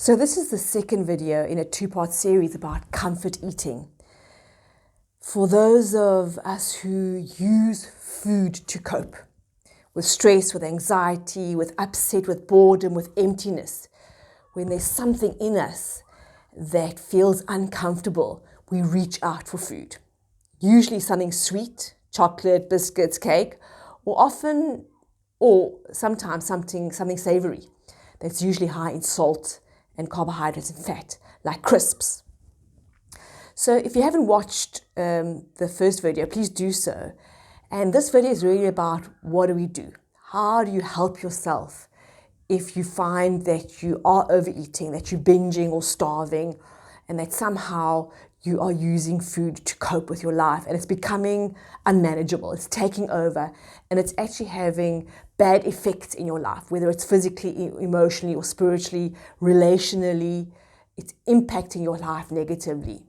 So this is the second video in a two-part series about comfort eating. For those of us who use food to cope with stress, with anxiety, with upset, with boredom, with emptiness, when there's something in us that feels uncomfortable, we reach out for food. Usually something sweet, chocolate, biscuits, cake, or sometimes something savory that's usually high in salt and carbohydrates and fat, like crisps. So if you haven't watched the first video, please do so. And this video is really about what do we do? How do you help yourself if you find that you are overeating, that you're binging or starving, and that somehow you are using food to cope with your life and it's becoming unmanageable, it's taking over, and it's actually having bad effects in your life, whether it's physically, emotionally, or spiritually, relationally, it's impacting your life negatively.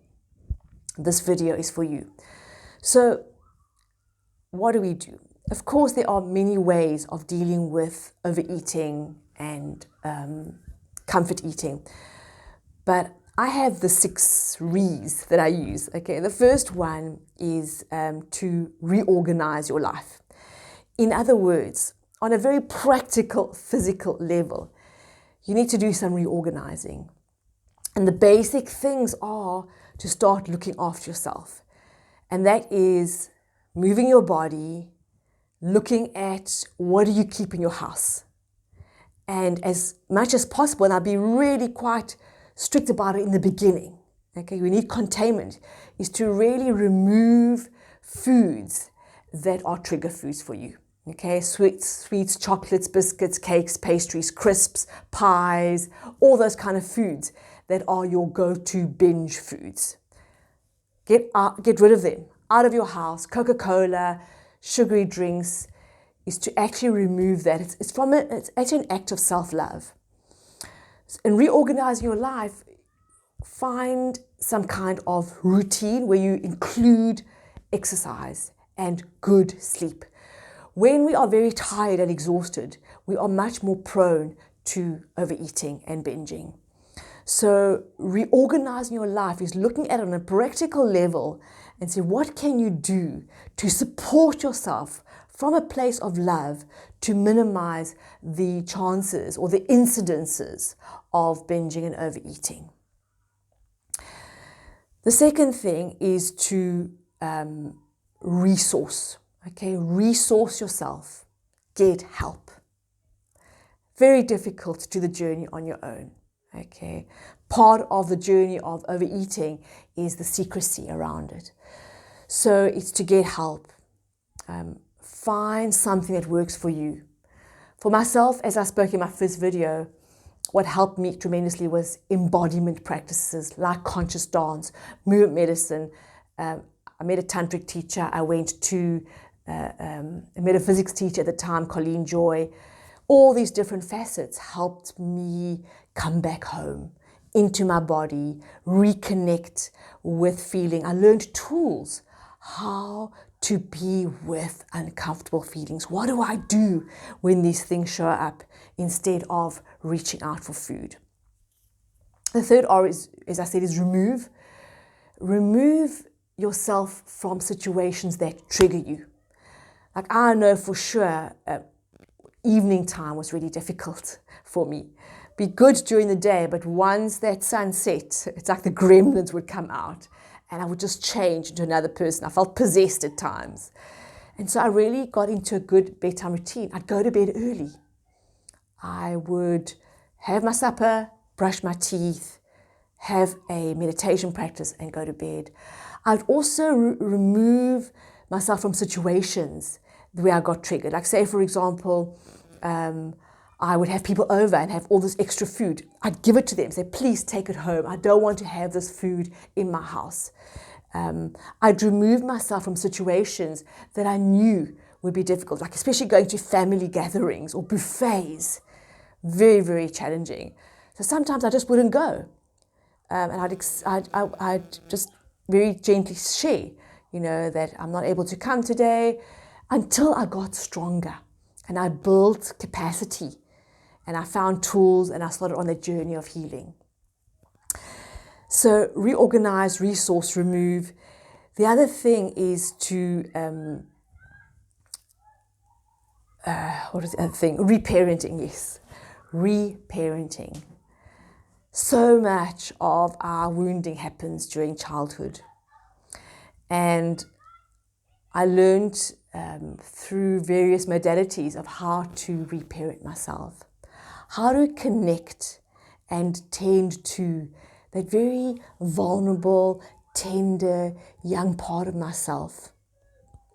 This video is for you. So what do we do? Of course, there are many ways of dealing with overeating and comfort eating, but I have the 6 R's that I use. Okay, the first one is to reorganize your life. In other words, on a very practical, physical level, you need to do some reorganizing. And the basic things are to start looking after yourself. And that is moving your body, looking at what do you keep in your house. And as much as possible, and I'll be really quite strict about it in the beginning. Okay, we need containment, is to really remove foods that are trigger foods for you. Okay, sweets, chocolates, biscuits, cakes, pastries, crisps, pies, all those kind of foods that are your go-to binge foods. Get rid of them out of your house. Coca-Cola, sugary drinks, is to actually remove that. It's actually an act of self-love. In reorganizing your life, find some kind of routine where you include exercise and good sleep. When we are very tired and exhausted, we are much more prone to overeating and binging. So reorganizing your life is looking at it on a practical level and say, what can you do to support yourself from a place of love to minimize the chances or the incidences of binging and overeating. The second thing is to resource. Okay, resource yourself, get help. Very difficult to do the journey on your own. Okay, part of the journey of overeating is the secrecy around it. So it's to get help. Find something that works for you. For myself, as I spoke in my first video, what helped me tremendously was embodiment practices like conscious dance, movement medicine. I met a tantric teacher. I went to a metaphysics teacher at the time, Colleen Joy. All these different facets helped me come back home into my body, reconnect with feeling. I learned tools, how to be with uncomfortable feelings. What do I do when these things show up instead of reaching out for food? The third R is, as I said, is remove. Remove yourself from situations that trigger you. Like I know for sure, evening time was really difficult for me. Be good during the day, but once that sun set, it's like the gremlins would come out and I would just change into another person. I felt possessed at times. And so I really got into a good bedtime routine. I'd go to bed early. I would have my supper, brush my teeth, have a meditation practice and go to bed. I'd also remove myself from situations where I got triggered. Like say, for example, I would have people over and have all this extra food. I'd give it to them, say, please take it home. I don't want to have this food in my house. I'd remove myself from situations that I knew would be difficult, like especially going to family gatherings or buffets. Very, very challenging. So sometimes I just wouldn't go. And I'd just very gently share, that I'm not able to come today, until I got stronger and I built capacity and I found tools and I started on the journey of healing. So reorganize, resource, remove. The other thing is to, what is the other thing? Reparenting, yes. Reparenting. So much of our wounding happens during childhood. And I learned through various modalities of how to reparent myself, how to connect and tend to that very vulnerable, tender, young part of myself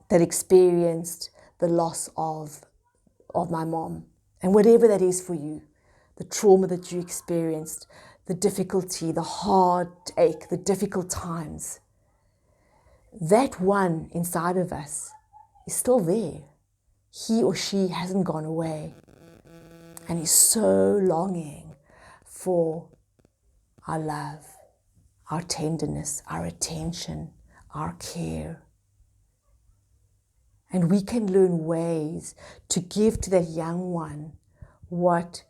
that experienced the loss of my mom. And whatever that is for you, the trauma that you experienced, the difficulty, the heartache, the difficult times, that one inside of us is still there. He or she hasn't gone away and is so longing for our love, our tenderness, our attention, our care. And we can learn ways to give to that young one what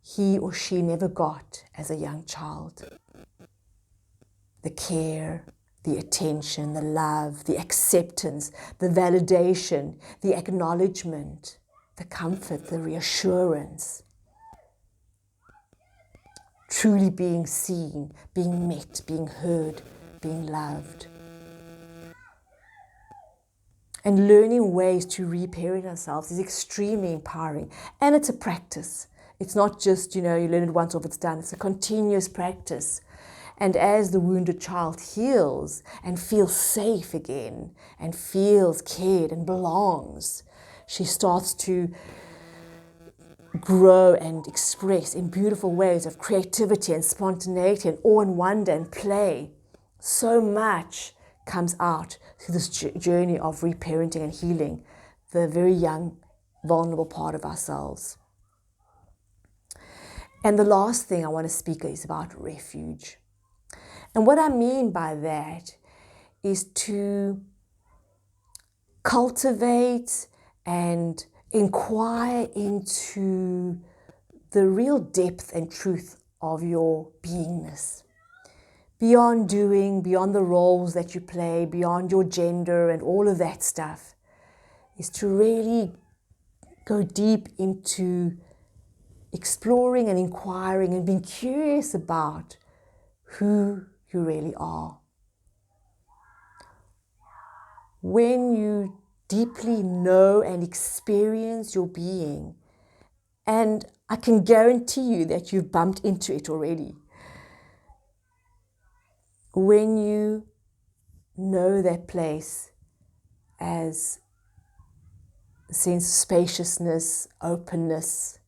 he or she never got as a young child. The care, the attention, the love, the acceptance, the validation, the acknowledgement, the comfort, the reassurance. Truly being seen, being met, being heard, being loved. And learning ways to reparent ourselves is extremely empowering. And it's a practice. It's not just, you learn it once off, it's done. It's a continuous practice. And as the wounded child heals and feels safe again and feels cared and belongs, she starts to grow and express in beautiful ways of creativity and spontaneity and awe and wonder and play. So much comes out through this journey of reparenting and healing the very young, vulnerable part of ourselves. And the last thing I want to speak is about refuge. And what I mean by that is to cultivate and inquire into the real depth and truth of your beingness. Beyond doing, beyond the roles that you play, beyond your gender and all of that stuff, is to really go deep into exploring and inquiring and being curious about who you really are. When you deeply know and experience your being, and I can guarantee you that you've bumped into it already, when you know that place as a sense of spaciousness, openness,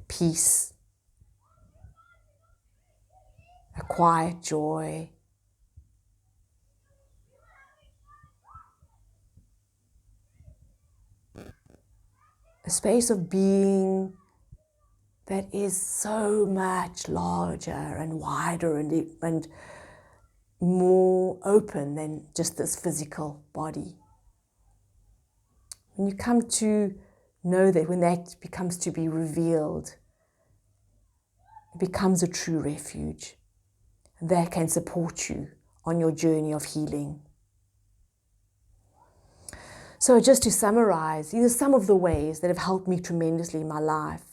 peace, a quiet joy, a space of being that is so much larger and wider and more open than just this physical body. When you come to know that, when that becomes to be revealed, it becomes a true refuge that can support you on your journey of healing. So just to summarize, these are some of the ways that have helped me tremendously in my life.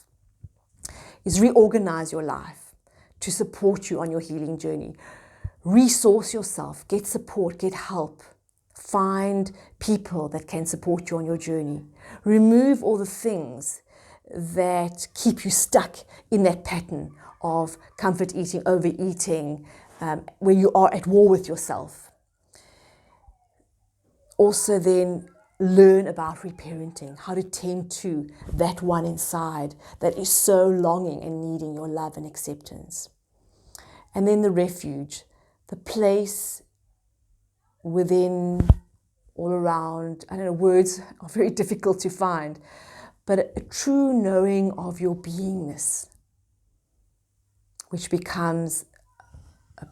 Is reorganize your life to support you on your healing journey. Resource yourself, get support, get help. Find people that can support you on your journey. Remove all the things that keep you stuck in that pattern of comfort eating, overeating, where you are at war with yourself. Also then, learn about reparenting, how to tend to that one inside that is so longing and needing your love and acceptance. And then the refuge, the place within, all around, words are very difficult to find, but a true knowing of your beingness, which becomes a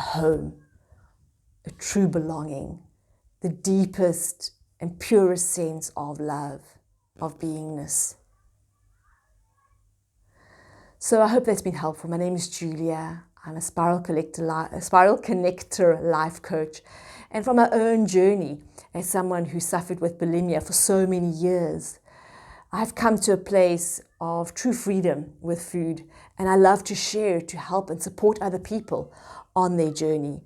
home, a true belonging, the deepest and purest sense of love, of beingness. So I hope that's been helpful. My name is Julia. I'm a spiral connector life coach. And from my own journey as someone who suffered with bulimia for so many years, I've come to a place of true freedom with food, and I love to share, to help and support other people on their journey.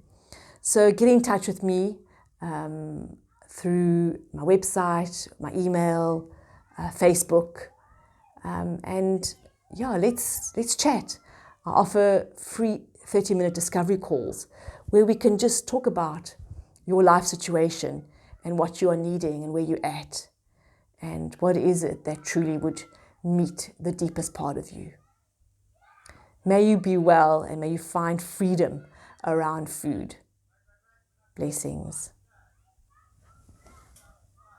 So get in touch with me through my website, my email, Facebook, and yeah, let's chat. I offer free 30-minute discovery calls where we can just talk about your life situation and what you are needing and where you're at and what is it that truly would meet the deepest part of you. May you be well and may you find freedom around food. Blessings.